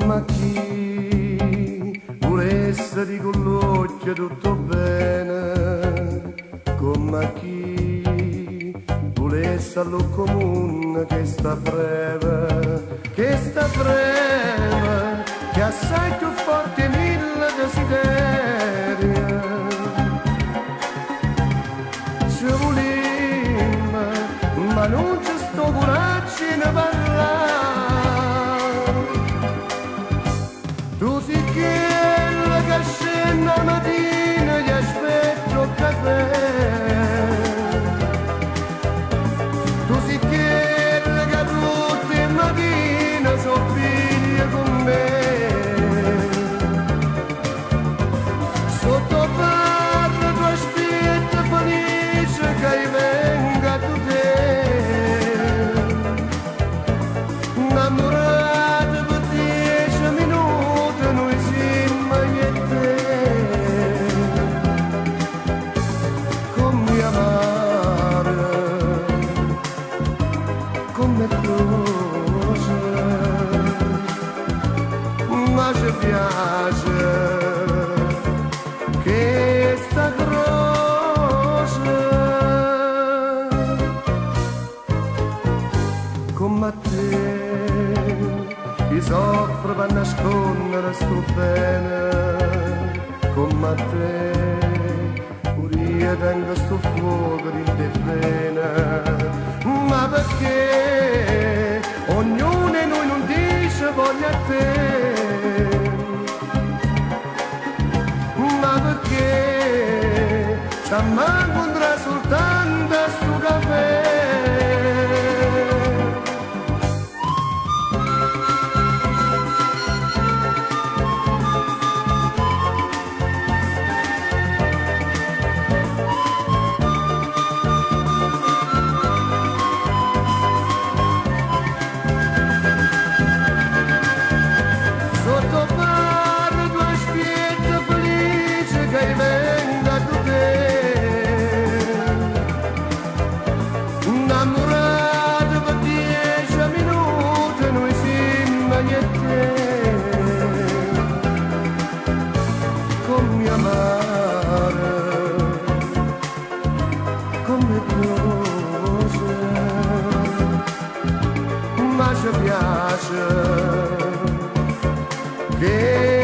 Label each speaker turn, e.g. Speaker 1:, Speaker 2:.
Speaker 1: Ma chi volesse di con l'occhio tutto bene, come chi volesse allo comune che sta breve, che assai più forte mille desideri. Ci volimmo, ma non ci sto coraggio ne parlare. Tu sei quella che scende la mattina e aspetto il caffè. Tu sei quella che tutte le mattine soffiglia con me. Sotto parla tu aspetti felice che venga tu te. Innamorata per 10 minuti noi siamo io e te. Come amare, come croce, ma ci piace che sta croce. Come a te, io soffro per nascondere sto bene. Come a te, pure io tengo sto fuoco di te vene. Ma perché ognuno di noi non dice voglio a te? Ma perché ci manca soltanto sto caffè? Sotto parla tu aspetti felice che venga tu te. Innamorata per 10 minuti noi siamo io e te. Come amare, come croce, ma ci piace che